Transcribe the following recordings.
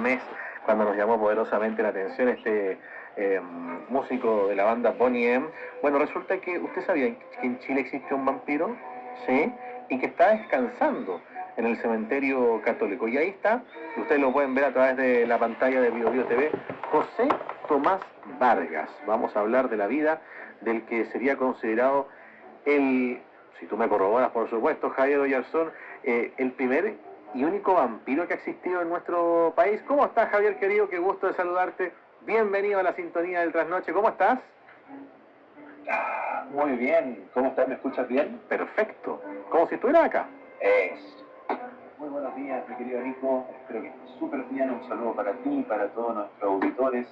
mes, cuando nos llamó poderosamente la atención este músico de la banda Boney M. Bueno, resulta que usted sabía que en Chile existe un vampiro, ¿sí? Y que está descansando en el cementerio católico. Y ahí está, ustedes lo pueden ver a través de la pantalla de Bio Bio TV, José Tomás Vargas. Vamos a hablar de la vida del que sería considerado el, si tú me corroboras por supuesto, Javier Oyarzún, el primer y único vampiro que ha existido en nuestro país. ¿Cómo estás, Javier, querido? Qué gusto de saludarte. Bienvenido a la sintonía del trasnoche. ¿Cómo estás? Muy bien. ¿Cómo estás? ¿Me escuchas bien? Perfecto. Como si estuvieras acá. Muy buenos días, mi querido Nico. Espero que estés súper bien. Un saludo para ti y para todos nuestros auditores.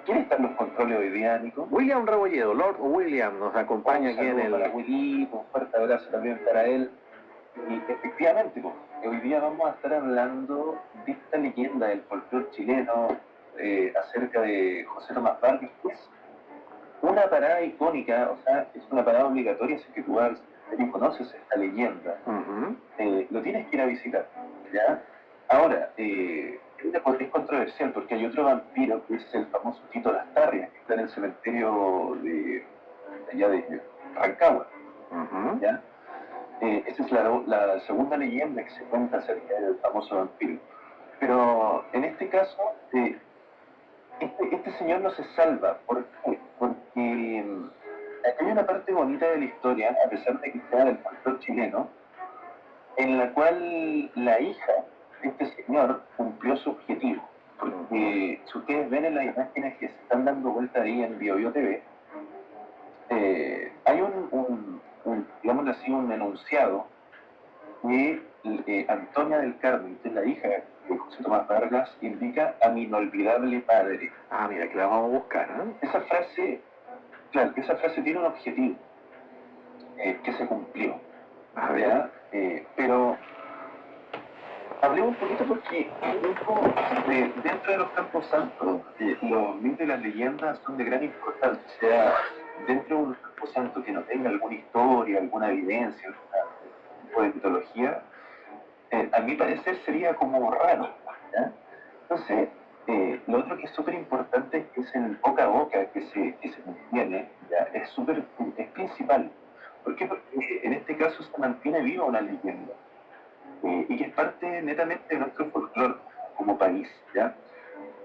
¿Quién está en los controles hoy día, Nico? William Rebolledo, Lord William, nos acompaña aquí en el... para Willy, un fuerte abrazo también para él. Y efectivamente, hoy día vamos a estar hablando de esta leyenda del folclore chileno acerca de José Tomás Vargas, que es una parada icónica, o sea, es una parada obligatoria si que tú vas y conoces esta leyenda. Lo tienes que ir a visitar, ¿ya? Ahora, es controversial porque hay otro vampiro que es el famoso Tito Lastarria, que está en el cementerio de allá de Rancagua, ¿ya? Esa es la segunda leyenda que se cuenta acerca del famoso vampiro. Pero en este caso, este señor no se salva. ¿Por qué? Porque aquí hay una parte bonita de la historia, a pesar de que sea del folclore chileno, en la cual la hija de este señor cumplió su objetivo. Porque si ustedes ven en las imágenes que se están dando vuelta ahí en Bio Bio TV, hay digámoslo así, un enunciado que Antonia del Carmen, que es la hija de José Tomás Vargas, indica a mi inolvidable padre. Ah, mira, que la vamos a buscar, ¿eh? Esa frase tiene un objetivo que se cumplió. Pero hablemos un poquito porque dentro de los campos santos, los mitos y las leyendas son de gran importancia. O sea, dentro de un campo santo que no tenga alguna historia, alguna evidencia, algún tipo de mitología, a mi parecer sería como raro, ¿ya? Entonces, lo otro que es súper importante es el boca a boca que se mantiene, ¿ya? Es principal. ¿Por qué? Porque en este caso se mantiene viva una leyenda y que es parte netamente de nuestro folclore como país, ¿ya?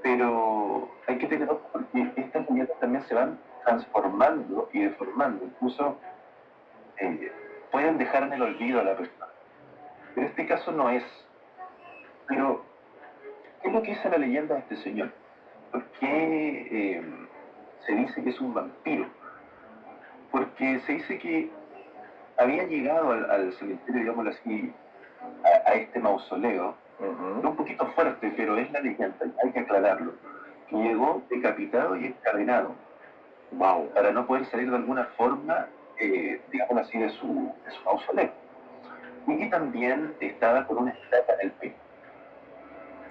Pero hay que tener ojo porque estas leyendas también se van transformando y deformando, incluso pueden dejar en el olvido a la persona. En este caso no es. Pero, ¿qué es lo que dice la leyenda de este señor? ¿Por qué se dice que es un vampiro? Porque se dice que había llegado al cementerio, digámoslo así, a este mausoleo, un poquito fuerte, pero es la leyenda, hay que aclararlo, que llegó decapitado y encadenado, para no poder salir de alguna forma, digámoslo así, de su mausoleo. Y que también estaba con una estaca en el pecho.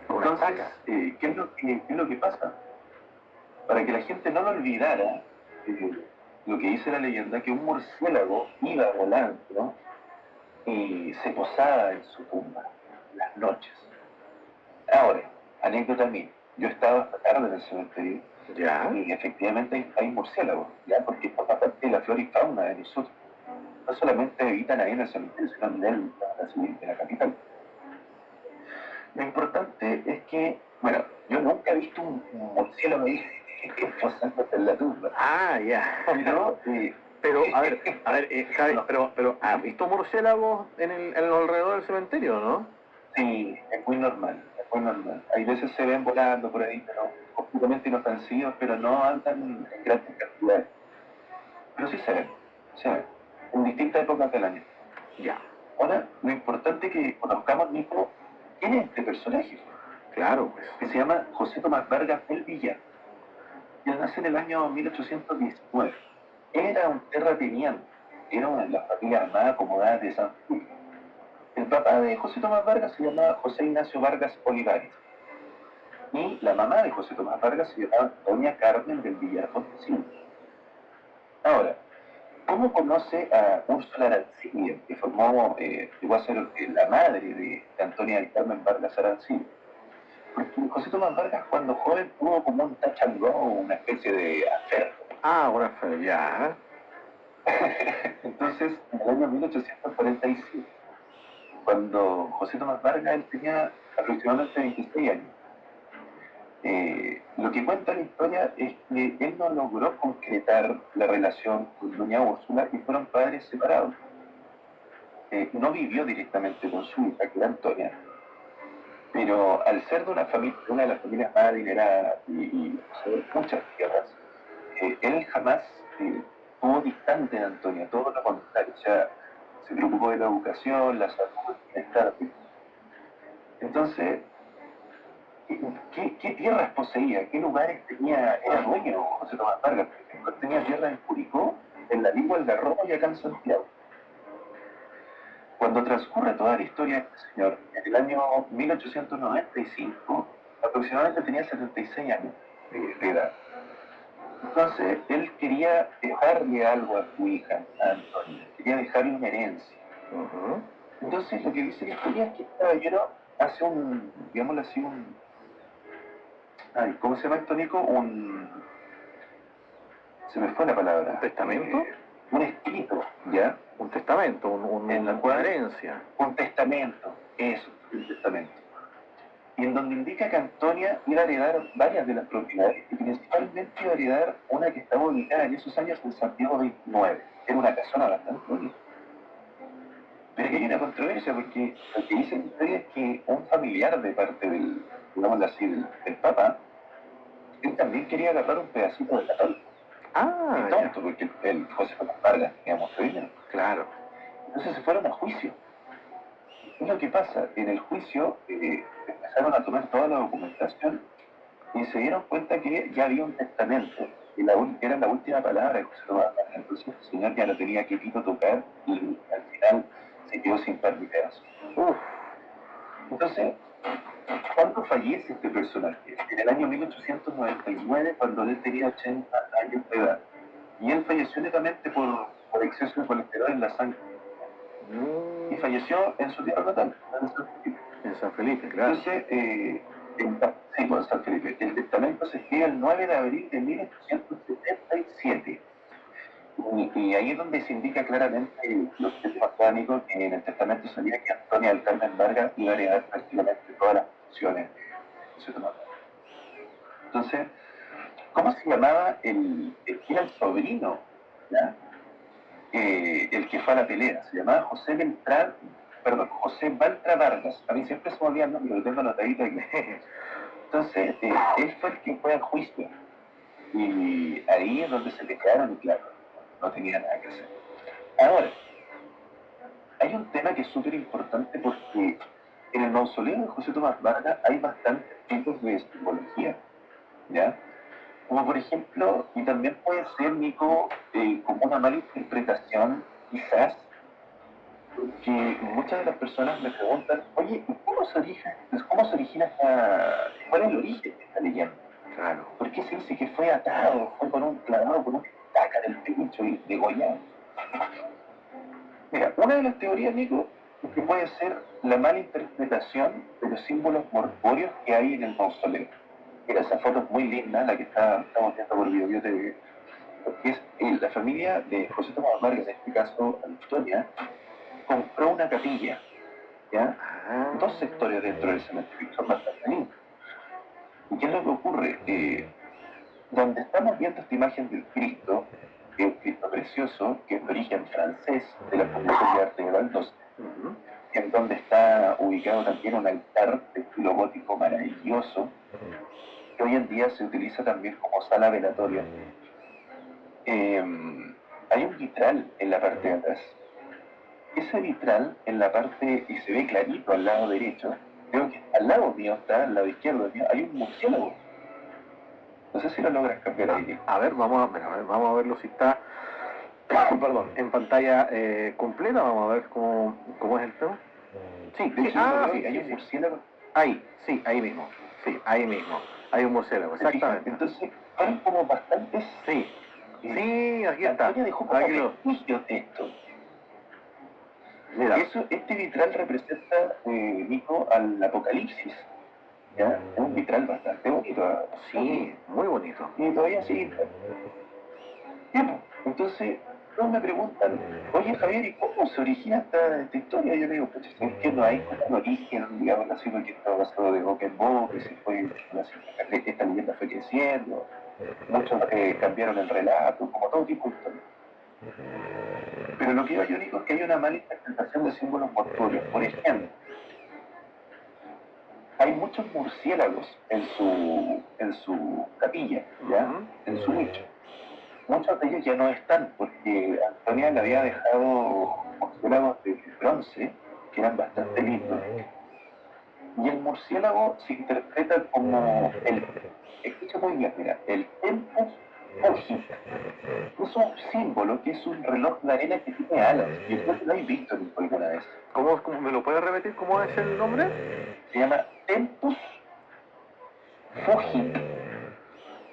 Entonces, ¿qué es lo que pasa? Para que la gente no lo olvidara, lo que dice la leyenda, que un murciélago iba volando, ¿no? Y se posaba en su tumba las noches. Ahora, anécdota mía, yo estaba esta tarde en el cementerio y efectivamente hay murciélagos, ¿ya? Porque forma parte de la flora y fauna de nosotros. No solamente habitan ahí en el cementerio, sino en la capital. Lo importante es que, bueno, yo nunca he visto un murciélago ahí posándose en la tumba. Ah, ya. Pero, a ver, Javi, pero ¿has visto murciélagos en los alrededor del cementerio, no? Sí, es muy normal, es muy normal. Hay veces se ven volando por ahí, pero completamente inofensivos, pero no andan en grandes cantidades. Pero sí se ven, en distintas épocas del año. Ya. Ahora, lo importante es que conozcamos, Nico, quién es este personaje. Claro, pues. Que se llama José Tomás Vargas del Villar. Y él nace en el año 1819. Era un terrateniente, era una de las familias armadas acomodadas de San Felipe. El papá de José Tomás Vargas se llamaba José Ignacio Vargas Olivares. Y la mamá de José Tomás Vargas se llamaba Doña Carmen del Villar Fontesino. Ahora, ¿cómo conoce a Úrsula Arancibia, que llegó a ser la madre de Antonia del Carmen Vargas Arancibia? Porque José Tomás Vargas cuando joven tuvo como un touch and go, una especie de aferro. Ah, una feria. Entonces, en el año 1847, cuando José Tomás Vargas él tenía aproximadamente 26 años, lo que cuenta la historia es que él no logró concretar la relación con doña Úrsula y fueron padres separados. No vivió directamente con su hija, que era Antonia, pero al ser de una de las familias más adineradas y poseer muchas tierras, él jamás estuvo distante de Antonia, todo lo contrario, o sea, se preocupó de la educación, la salud, el bienestar. Entonces, ¿qué tierras poseía? ¿Qué lugares tenía? Era dueño José Tomás Vargas, por ejemplo. Tenía tierras en Curicó, en la Lingua del Garrobo y acá en Santiago. Cuando transcurre toda la historia de este señor, en el año 1895, aproximadamente tenía 76 años de edad. Entonces, él quería dejarle algo a su hija, a Antonia, quería dejarle una herencia. Entonces, lo que dice la historia es que este caballero hace un, digámoslo así, ¿cómo se llama esto, Nico? Se me fue la palabra. ¿Un testamento? Un escrito, ¿ya? Un testamento, en la cual, una herencia. Un testamento, eso, un testamento. Y en donde indica que Antonia iba a heredar varias de las propiedades y principalmente iba a heredar una que estaba ubicada en esos años en Santiago 29. Era una casona bastante bonita. Pero que hay una controversia porque lo que dice la historia es que un familiar de parte del, digámoslo así, del Papa, él también quería agarrar un pedacito de católico. Ah, y tonto, porque el José Tomás Vargas tenía mucho dinero. Claro. Entonces se fueron a juicio. ¿Qué es lo que pasa? En el juicio empezaron a tomar toda la documentación y se dieron cuenta que ya había un testamento, y era la última palabra de José Tomás Vargas. Entonces el señor ya lo tenía quietito tocar y al final se quedó sin par de pedazos. Entonces, ¿cuándo fallece este personaje? En el año 1899, cuando él tenía 80 años de edad. Y él falleció netamente por exceso de colesterol en la sangre. Y falleció en su tierra natal, en San Felipe. En San Felipe, claro. Entonces, sí, en San Felipe. El testamento se escribe el 9 de abril de 1877. Y ahí es donde se indica claramente los textos académicos que en el testamento salía que Antonia del Carmen Vargas iba a heredar prácticamente todas las funciones. Entonces, ¿cómo se llamaba el que era el sobrino? ¿Ya? El que fue a la pelea? Se llamaba José Baltra Vargas. A mí siempre se me olvida el nombre, lo tengo anotadito aquí. Entonces, él fue el que fue al juicio. Y ahí es donde se declararon y claro, no tenía nada que hacer. Ahora, hay un tema que es súper importante porque en el mausoleo de José Tomás Vargas hay bastantes tipos de simbología, ¿ya? Como por ejemplo, y también puede ser, Nico, como una mala interpretación, quizás, porque muchas de las personas me preguntan, oye, ¿cómo se origina cuál es el origen de esta leyenda? Claro. ¿Por qué se dice que fue atado, fue clavado con una estaca del pecho y degollado? Mira, una de las teorías, Nico, es que puede ser la mala interpretación de los símbolos mortuorios que hay en el mausoleo. Mira, esa foto es muy linda, la que estamos viendo por Video TV, porque es la familia de José Tomás Vargas, en este caso Antonia, compró una capilla, ¿ya? Dos sectores dentro del cementerio, son bastante lindos. ¿Y qué es lo que ocurre? Donde estamos viendo esta imagen del Cristo, que es un Cristo precioso, que es de origen francés, de la Fundación de Arte de Baldos, en donde está ubicado también un altar de estilo gótico maravilloso, que hoy en día se utiliza también como sala velatoria. Hay un vitral en la parte de atrás. Ese vitral, en la parte, y se ve clarito al lado derecho, creo que al lado mío está, al lado izquierdo mío, hay un murciélago. No sé si lo logras cambiar ahí. A ver, vamos a verlo si está perdón, en pantalla completa. Vamos a ver cómo es el tema. Sí, Sí, hay un murciélago. Ahí, sí, ahí mismo. Sí, ahí mismo. Hay un murciélago, exactamente. Entonces, fueron como bastantes. Sí, sí, aquí está. Antonia dejó como vestigios de esto. Mira, este vitral representa, Nico, al Apocalipsis. ¿ya? Es un vitral bastante bonito, ¿ah? Sí, muy bonito. Y todavía sigue. Ya, pues, entonces, todos me preguntan, oye Javier, ¿y cómo se origina esta historia? Yo le digo, pues es que no hay como un origen, digamos así, porque esto pasó de boca en boca, y se fue, así, esta leyenda fue creciendo, muchos cambiaron el relato, como todo tipo de historia. Pero lo que yo digo es que hay una mala interpretación de símbolos mortuorios. Por ejemplo, hay muchos murciélagos en su capilla, ¿ya? En su nicho. Muchos de ellos ya no están porque Antonia le había dejado murciélagos de bronce que eran bastante lindos. Y el murciélago se interpreta como escucha muy bien, mira, el tempus fugit. Es un símbolo que es un reloj de arena que tiene alas. Yo creo que lo habéis visto alguna vez. ¿Cómo me lo puedes repetir? ¿Cómo es el nombre? Se llama tempus fugit.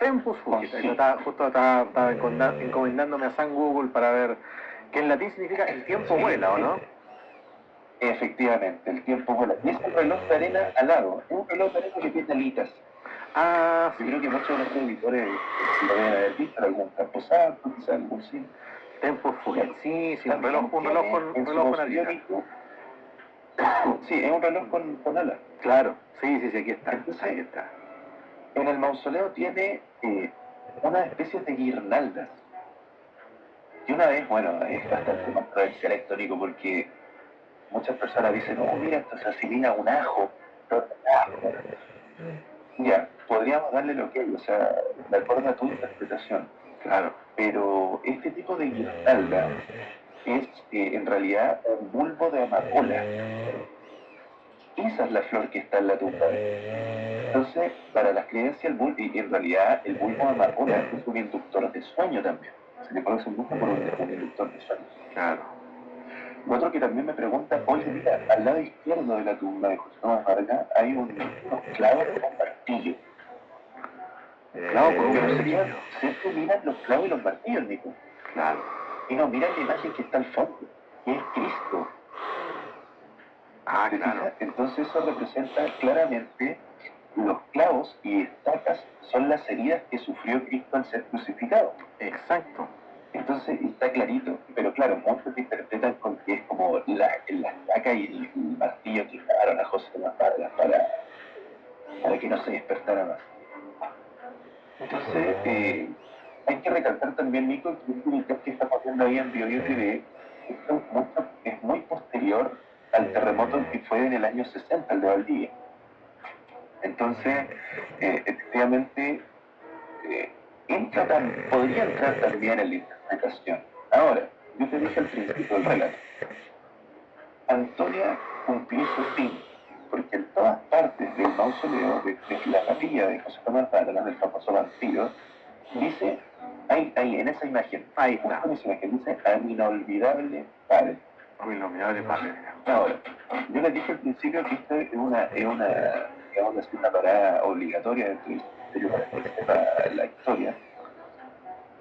Tempus fugit. Sí. Justo estaba encomendándome a San Google para ver que en latín significa el tiempo vuela, ¿o no? Efectivamente, el tiempo vuela. Y es un reloj de arena alado. Es un reloj de arena que tiene alitas. Ah, yo creo que muchos de nuestros editores lo deben haber visto en algún camposanto, quizás algún sí. Tempus fugit. Sí, un reloj con alitas. Sí, es un reloj con alas. Claro, sí, aquí está. Entonces, ahí está. En el mausoleo tiene unas especies de guirnaldas. Y una vez, bueno, es bastante controversial esto, Nico, porque muchas personas dicen, oh, mira, esto se asimila a un ajo. Ya, podríamos darle lo que hay, o sea, de acuerdo a tu interpretación. Claro. Pero este tipo de guirnalda es en realidad un bulbo de amapola. Esa es la flor que está en la tumba. Entonces, para las creencias, y en realidad el bulbo de amapola es un inductor de sueño también. Se le conoce mucho por un inductor de sueño. Claro. Otro que también me pregunta, oye, mira, al lado izquierdo de la tumba de José Tomás Vargas hay unos clavos con martillo. Pero siempre miran los clavos y los martillos, Nico. Claro. Y no miran la imagen que está al fondo, que es Cristo. Ah, claro. Entonces eso representa claramente los clavos y estacas son las heridas que sufrió Cristo al ser crucificado. Exacto. Entonces está clarito, pero claro, muchos interpretan con que es como la estaca y el martillo que clavaron a José Tomás Vargas para que no se despertara más. Entonces, hay que recalcar también, Nico, que este video que estamos viendo ahí en BioBio TV es muy posterior al terremoto que fue en el año 60, el de Valdivia. Entonces, efectivamente, podría entrar también en la interpretación. Ahora, yo te dije al principio del relato, Antonia cumplió su fin, porque en todas partes del mausoleo, de la capilla de José Tomás Vargas, del famoso vampiro, dice, ahí, en esa imagen, ahí está. En esa imagen dice, a mi inolvidable padre. A mi inolvidable padre. Ahora, yo les dije al principio que esta es una digamos, una parada obligatoria dentro del ministerio para que sepa la historia.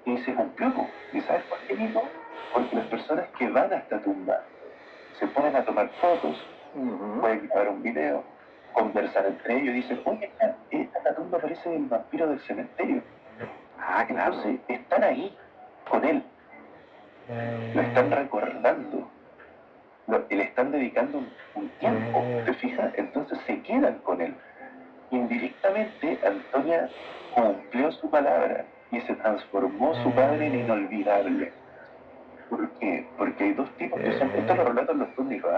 Y se cumplió. ¿Y sabes por qué, Nico? Porque las personas que van a esta tumba se ponen a tomar fotos, pueden grabar un video, conversar entre ellos y dicen, oye, esta tumba parece el vampiro del cementerio. Ah, claro. Entonces están ahí, con él. Lo están recordando. Le están dedicando un tiempo, ¿te fijas? Entonces se quedan con él. Indirectamente, Antonia cumplió su palabra y se transformó su padre en inolvidable. ¿Por qué? Porque hay dos tipos, esto lo relatan los túnicos,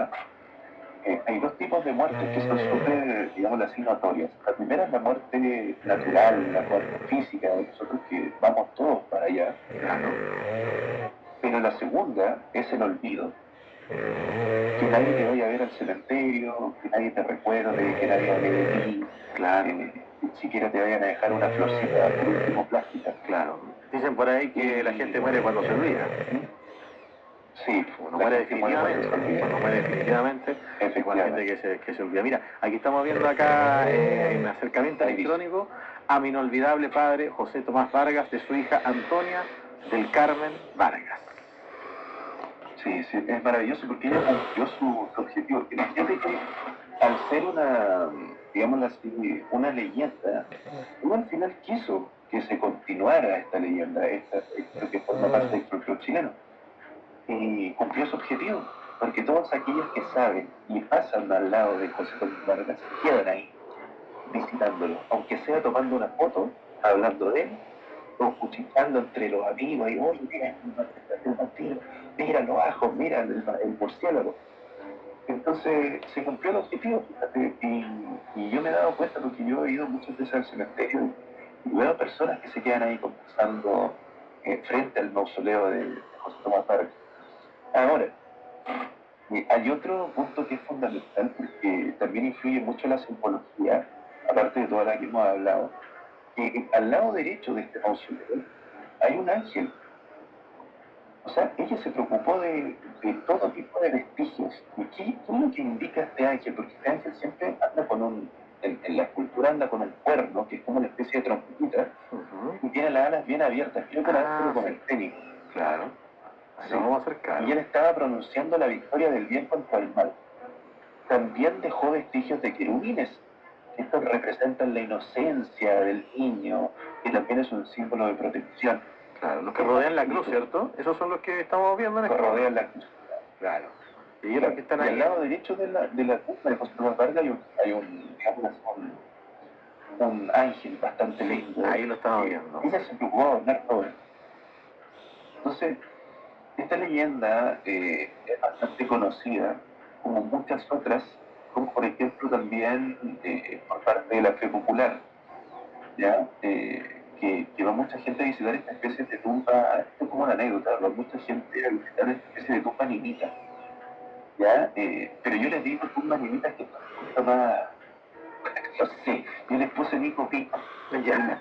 hay dos tipos de muertes que son súper, digamos así, notorias. La primera es la muerte natural, la muerte física, de nosotros que vamos todos para allá. Claro. Pero la segunda es el olvido. Que nadie te vaya a ver al cementerio, que nadie te recuerde, que nadie hable de ti, claro. Ni siquiera te vayan a dejar una florcita por último plástica. Claro. Dicen por ahí que la gente muere cuando se olvida. Sí, uno muere definitivamente. Uno muere definitivamente. Igual la gente que se olvida. Mira, aquí estamos viendo acá en acercamiento electrónico a mi inolvidable padre José Tomás Vargas, de su hija Antonia del Carmen Vargas. Sí, es maravilloso porque ella cumplió su objetivo. Fíjate que al ser digámoslo así, una leyenda, uno al final quiso que se continuara esta leyenda, esto que forma parte del folclore chileno, y cumplió su objetivo, porque todos aquellos que saben y pasan al lado de José Tomás Vargas quedan ahí, visitándolo, aunque sea tomando una foto, hablando de él, o cuchicheando entre los amigos, y oye, mira el vampiro, mira los ajos, mira el murciélago. Entonces se cumplió el objetivo, fíjate, y yo me he dado cuenta porque yo he ido muchas veces al cementerio y veo personas que se quedan ahí conversando frente al mausoleo de José Tomás Vargas. Ahora, hay otro punto que es fundamental porque también influye mucho la simbología, aparte de toda la que hemos hablado, que al lado derecho de este mausoleo hay un ángel. O sea, ella se preocupó de todo tipo de vestigios. ¿Y qué es lo que indica este ángel? Porque este ángel siempre anda con en la escultura anda con un cuerno, que es como una especie de trompetita, y tiene las alas bien abiertas, creo que la hace con el tenis. Claro. Sí. Vamos a acercar. Y él estaba pronunciando la victoria del bien contra el mal. También dejó vestigios de querubines. Estos representan la inocencia del niño, que también es un símbolo de protección. Claro, los que rodean la cruz, ¿cierto? Esos son los que estamos viendo en Que rodean la cruz. Claro. Y los que están ahí. Al lado derecho de la tumba de José Tomás Vargas hay un ángel bastante lindo. Ahí lo estamos viendo. Ella se preocupó de adornar todo esto. Entonces, esta leyenda es bastante conocida, como muchas otras, como por ejemplo también por parte de la fe popular, ¿ya? Que va mucha gente a visitar esta especie de tumba, esto es como una anécdota, va mucha gente a visitar esta especie de tumba nimita, ¿ya? Pero yo les digo tumbas nimitas que son un poquito más, no sé, yo les puse Nico Pico, ¿ya?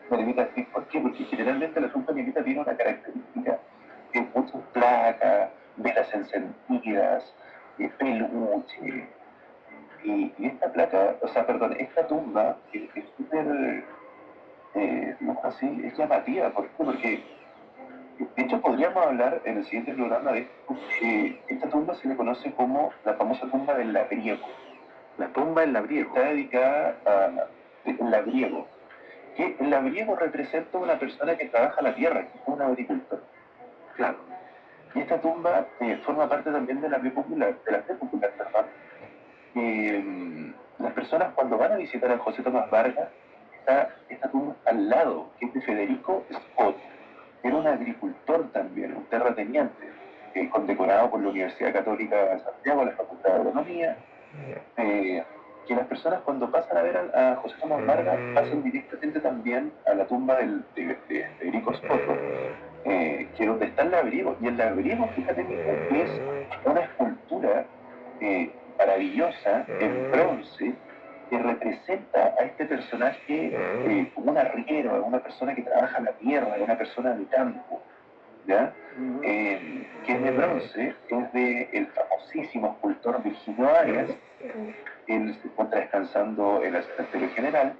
Nimita, ¿por qué? Porque generalmente la tumba nimita tiene una característica de muchas placas, velas encendidas, peluche, y esta placa, o sea, perdón, esta tumba es súper, no sé, así, es llamativa. ¿Por qué? Porque, de hecho, podríamos hablar en el siguiente programa de que esta tumba se le conoce como la famosa tumba del labriego. La tumba del labriego. Está dedicada al labriego. Que el labriego representa una persona que trabaja la tierra, que es un agricultor. Claro. Y esta tumba forma parte también de la fe popular, perdón. Las personas cuando van a visitar a José Tomás Vargas, esta tumba está al lado, que es de Federico Scott. Era un agricultor también, un terrateniente, condecorado por la Universidad Católica de Santiago, la Facultad de Agronomía, que las personas cuando pasan a ver a José Tomás Vargas pasan directamente también a la tumba de Federico Scott, que es donde está el labriego. Y el labriego, fíjate que es una escultura maravillosa en bronce que representa a este personaje como un arriero, una persona que trabaja la tierra, una persona de campo, ¿ya? Que es de bronce, es del famosísimo escultor Virgilio Arias. Él se encuentra descansando en el cementerio general.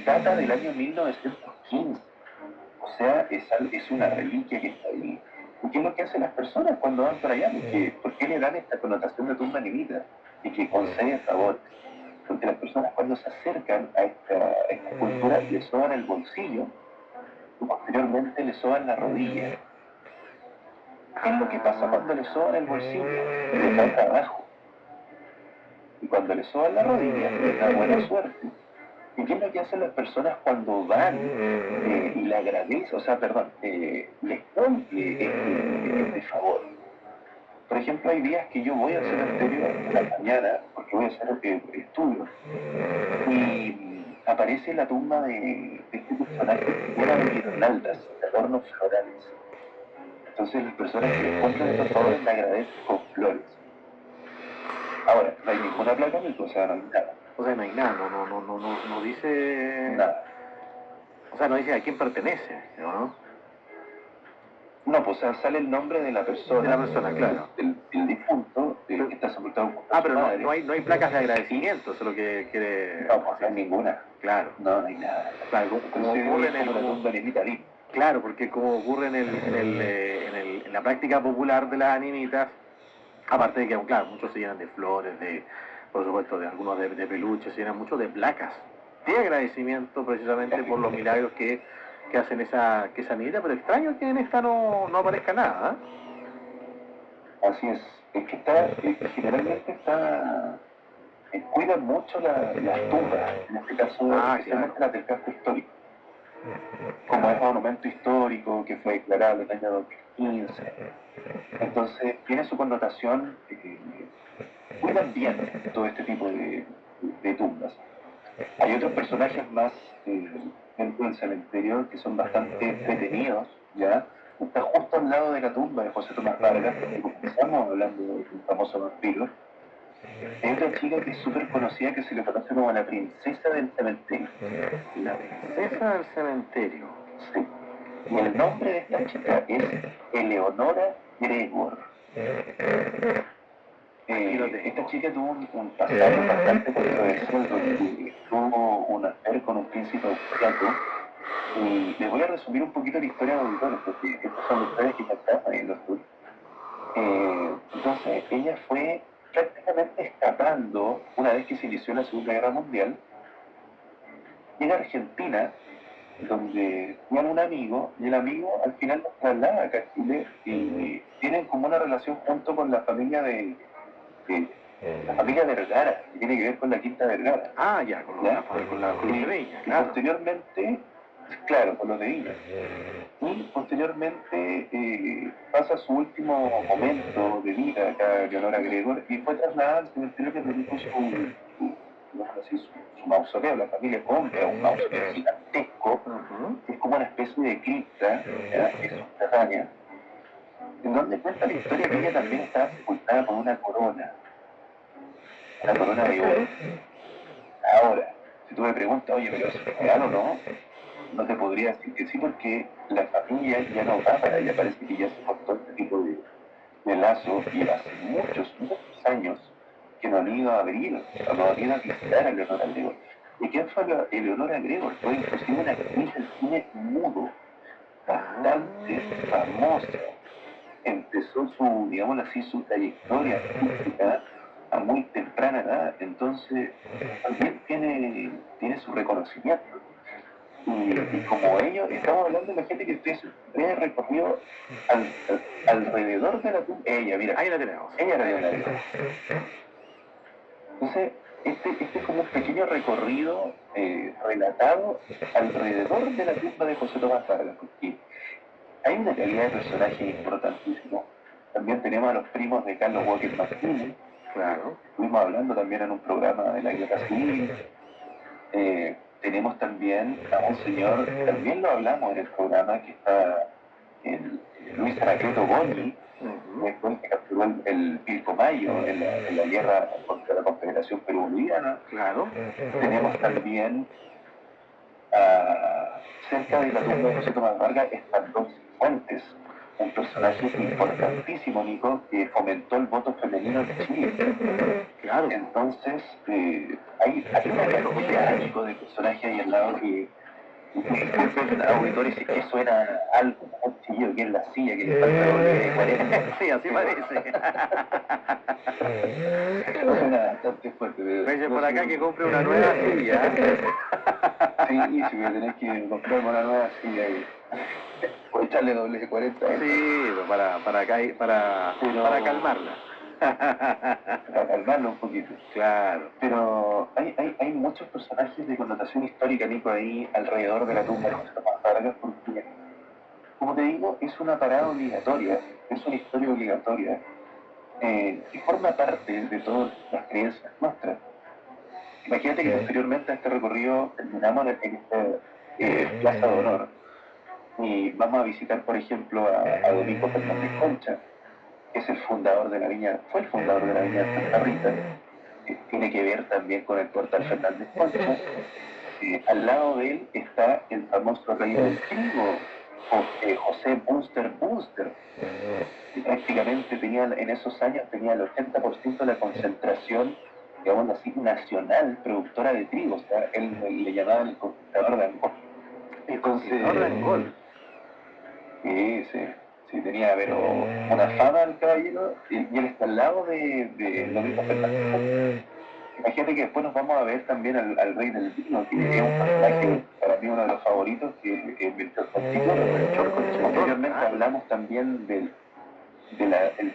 Data del año 1915, o sea, es una reliquia que está ahí. ¿Y qué es lo que hacen las personas cuando van para allá? ¿Por qué le dan esta connotación de tumba nimita y que concede favores? Porque las personas cuando se acercan a esta escultura le soban el bolsillo y posteriormente le soban la rodilla. ¿Qué es lo que pasa cuando le soban el bolsillo? Le da trabajo. Y cuando le soban la rodilla, le da buena suerte. ¿Y qué es lo que hacen las personas cuando van y le agradecen, o sea, perdón, les cumple este favor? Por ejemplo, hay días que yo voy al cementerio en la mañana, porque voy a hacer estudios, y aparece la tumba de este personaje que era de guirnaldas, de adornos florales. Entonces las personas que les cumplen estos favores le agradecen con flores. Ahora, no hay ninguna placa, o sea, no hay nada. O sea, no hay nada, no dice... Nada. O sea, no dice a quién pertenece, ¿no? No, pues sale el nombre de la persona. De la persona, claro. El difunto, que está sepultado con pero no hay placas de agradecimiento, eso es lo que quiere... No, pues no hay ninguna. Claro. No hay nada. Claro, como ocurre en el... tumba de Claro, porque como ocurre en la práctica popular de las animitas, Aparte de que, claro, muchos se llenan de flores, de, por supuesto, de algunos de peluches, se llenan mucho de placas, de agradecimiento precisamente por los milagros que hacen esa niñita, pero extraño que en esta no aparezca nada. Así es que generalmente cuidan mucho las tumbas, en este caso especialmente claro. las del casco histórico. Como es monumento histórico que fue declarado en el año 2015, entonces tiene su connotación, cuidan bien todo este tipo de tumbas. Hay otros personajes más dentro del cementerio que son bastante entretenidos, ¿ya? Está justo al lado de la tumba de José Tomás Vargas, porque comenzamos hablando de un famoso vampiro. Hay otra chica que es súper conocida que se le conoce como la princesa del cementerio. La princesa del cementerio. Sí. Y el nombre de esta chica es Eleonora Gregor. Esta chica tuvo un pasado bastante controversial porque tuvo un affair con un príncipe austriaco. Y les voy a resumir un poquito la historia de auditores, porque estas son historias que ya estaban en los tours. Entonces, ella fue prácticamente escapando una vez que se inició la Segunda Guerra Mundial. Llega a Argentina, donde tiene un amigo, y el amigo al final los traslada acá a Chile y tienen como una relación junto con la familia de la familia Vergara, que tiene que ver con la Quinta Vergara. Ya, con la de Viña, claro. Y posteriormente, claro, con los de Viña. Y posteriormente pasa su último momento de vida acá, Leonora Gregor, y fue trasladada al cementerio que produjo su mausoleo. La familia compra un mausoleo gigantesco, que es como una especie de cripta, que es subterránea, en donde cuenta la historia que ella también estaba sepultada con una corona de oro. Ahora, si tú me preguntas, oye, pero ¿eso es real o no? No te podría decir que sí, porque la familia ya no va para allá, parece que ya se cortó este tipo de lazo, y hace muchos años que no han ido a abrir, no han ido a visitar a Leonora Gregor. ¿Y quién fue Eleonora Gregor? Fue inclusive una actriz del cine mudo, bastante famosa. Empezó digamos así, su trayectoria artística a muy temprana edad, entonces también tiene su reconocimiento. Y como ellos, estamos hablando de la gente que tiene recorrido alrededor de la tumba. Ella, mira, ahí la tenemos. Ella era de la vida. Entonces, este es como un pequeño recorrido relatado alrededor de la tumba de José Tomás Vargas, porque hay una calidad de personaje importantísimo. También tenemos a los primos de Carlos Walker Martínez. Claro. Estuvimos hablando también en un programa de la Guerra Civil. Tenemos también a un señor, también lo hablamos en el programa, que está en Luis Anacleto Goñi, que capturó el Pilcomayo en la guerra contra la Confederación Perú-Boliviana. Claro. Tenemos también cerca de la tumba de José Tomás Vargas están dos fuentes, un personaje importantísimo, Nico, que fomentó el voto femenino en Chile. Claro. Entonces, hay una cantidad, Nico, de personajes ahí al lado que disculpen, auditores, si que suena algo como un chillido que es la silla que le falta doble 40. Sí, así parece. Suena bastante fuerte. Me dice por acá que compre una nueva silla. Sí, si me tenés que comprarme una nueva silla o echarle doble de 40. Sí, para calmarla. Para calmarla un poquito. Claro. Pero hay muchos personajes de connotación histórica, Nico, ahí alrededor de la tumba de José Tomás Vargas, porque, como te digo, es una parada obligatoria, es una historia obligatoria, que forma parte de todas las creencias nuestras. Imagínate que posteriormente a este recorrido terminamos en esta Plaza de Honor y vamos a visitar, por ejemplo, a Domingo Fernández Concha, que es el fundador de la viña, fue el fundador de la viña de Santa Rita, que tiene que ver también con el portal Fernández Concha. Al lado de él está el famoso rey del trigo, José Bunster, que prácticamente en esos años tenía el 80% de la concentración, digamos así, nacional productora de trigo. O sea, él le llamaban el conquistador de Angol. El conquistador de Angol. Sí, sí. Sí, tenía, pero una fama el caballero, y él está al lado de Domingo Fernández. Imagínate que después nos vamos a ver también al rey del vino, que es un personaje para mí uno de los favoritos, que es Melchor Conchicoro. Posteriormente hablamos también el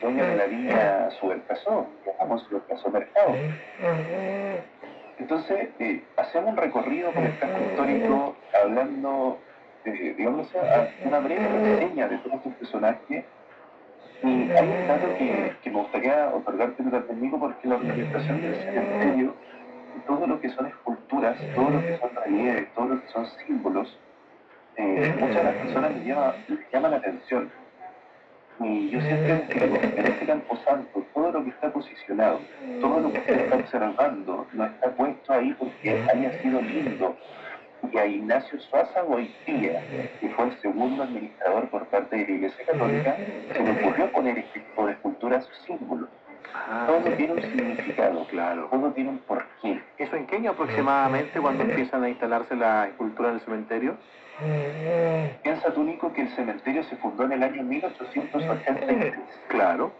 dueño de la viña Subercasó, que llamamos Subercasó Mercado. Entonces, hacemos un recorrido por el casco histórico, hablando, digamos, una breve reseña de todos estos personajes. Y hay un dato que me gustaría otorgarte conmigo, porque la organización del cementerio, todo lo que son esculturas, todo lo que son relieves, todo lo que son símbolos, muchas de las personas les llama la atención. Y yo siempre digo, en este camposanto, todo lo que está posicionado, todo lo que usted está observando, no está puesto ahí porque haya sido lindo. Y a Ignacio Suaza Goitía, que fue el segundo administrador por parte de la Iglesia Católica, se le ocurrió poner este tipo de esculturas símbolos. Todo tiene un significado, Claro. todo tiene un porqué. ¿Eso en qué año aproximadamente cuando empiezan a instalarse las esculturas en el cementerio? Piensa tú, Nico, que el cementerio se fundó en el año 1883. Claro.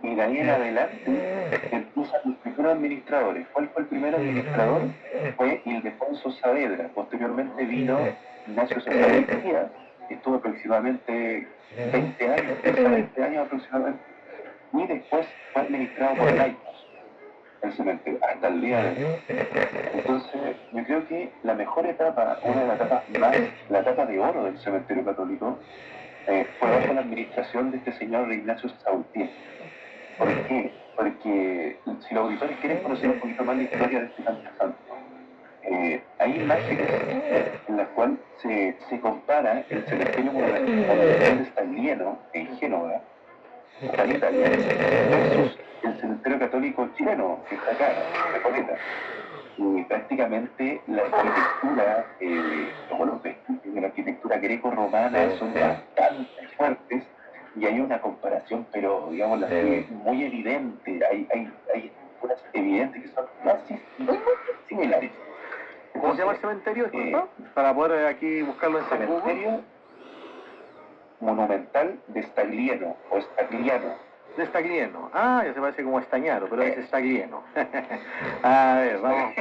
Y de ahí en adelante empiezan los primeros administradores. ¿Cuál fue el primer administrador? Fue Ildefonso Saavedra. Posteriormente vino Ignacio Sosa García, que estuvo aproximadamente 20 años, 20 años aproximadamente. Y después fue administrado por laicos el cementerio, hasta el día de hoy. Entonces, yo creo que la mejor etapa, una de las etapas más, la etapa de oro del cementerio católico, fue bajo la administración de este señor Ignacio Sautier. ¿Por qué? Porque si los auditores quieren conocer un poquito más la historia de este camposanto, hay imágenes en las cuales se compara el cementerio monumental de Staglieno en Génova, en Italia, versus el cementerio católico chileno, que está acá, en Recoleta. Y prácticamente la arquitectura, como los vestigios de la arquitectura greco-romana son bastante fuertes, y hay una comparación, pero digamos así, muy evidente. Hay estructuras evidentes que son casi similares. ¿Cómo se llama el cementerio, disculpa? Para poder aquí buscarlo en San Google. Cementerio monumental de Staglieno o Stagliano. De Staglieno. Ah, ya se parece como Estañaro, pero es Staglieno. A ver, vamos.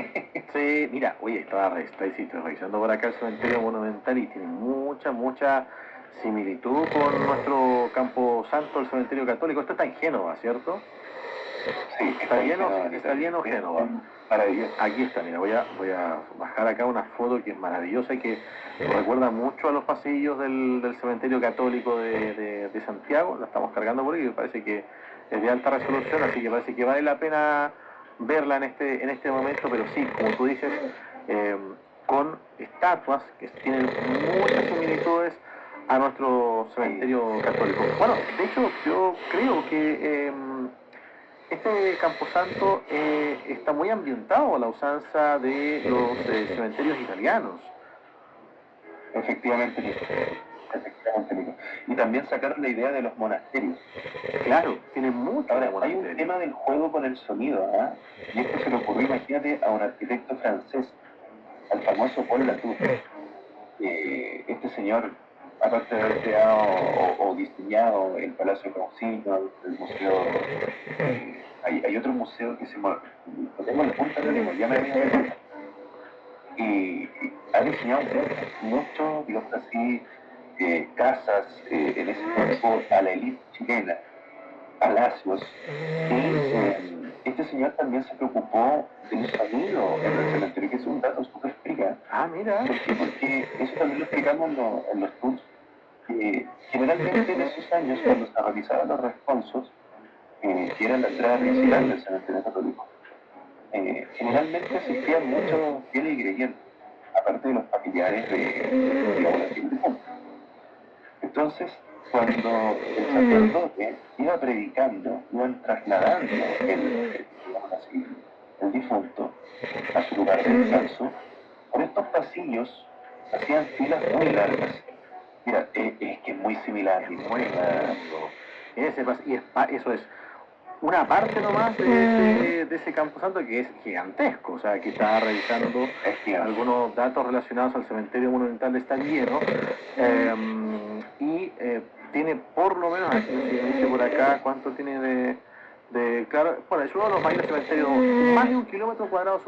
Sí, mira, oye, estaba revisando por acá el cementerio monumental y tiene mucha similitud con nuestro camposanto, el cementerio católico. Esto está en Génova, ¿cierto? Sí, está lleno Génova. Maravilloso. Aquí está, mira, voy a bajar acá una foto que es maravillosa y que recuerda mucho a los pasillos del cementerio católico de Santiago. La estamos cargando por ahí y me parece que es de alta resolución, así que parece que vale la pena verla en este momento, pero sí, como tú dices, con estatuas que tienen muchas similitudes a nuestro cementerio católico. Bueno, de hecho, yo creo que este camposanto está muy ambientado a la usanza de los cementerios italianos. Efectivamente, Nico. Y también sacaron la idea de los monasterios. Claro, tiene mucho. Ahora, hay un tema del juego con el sonido, ¿ah? Y esto se le ocurrió, imagínate, a un arquitecto francés, al famoso Paul Latour. Este señor, aparte de haber creado o diseñado el Palacio Cousiño, el museo, hay otro museo que se llama, lo tengo en la punta de la lengua, ya me había olvidado. Y ha diseñado mucho, digamos así, casas en ese tiempo a la élite chilena, palacios. Y este señor también se preocupó del sonido en el cementerio, que es un dato súper fría. Ah, mira. ¿Por qué? Porque eso también lo explicamos en los tours. Generalmente en esos años, cuando se realizaban los responsos, que era la entrada principal del cementerio católico, generalmente asistían muchos fieles y creyentes, aparte de los familiares de la difunto. Entonces, cuando el sacerdote iba predicando, iban trasladando el difunto a su lugar de descanso, por estos pasillos hacían filas muy largas. Mira, es que es muy similar. Muy largo. Eso es una parte nomás de ese camposanto que es gigantesco, o sea, que está revisando algunos datos relacionados al cementerio monumental de Staglieno, y y tiene por lo menos, aquí me dice por acá, ¿cuánto tiene de claro, bueno, es uno de los mayores cementerios, más de 1 kilómetro cuadrado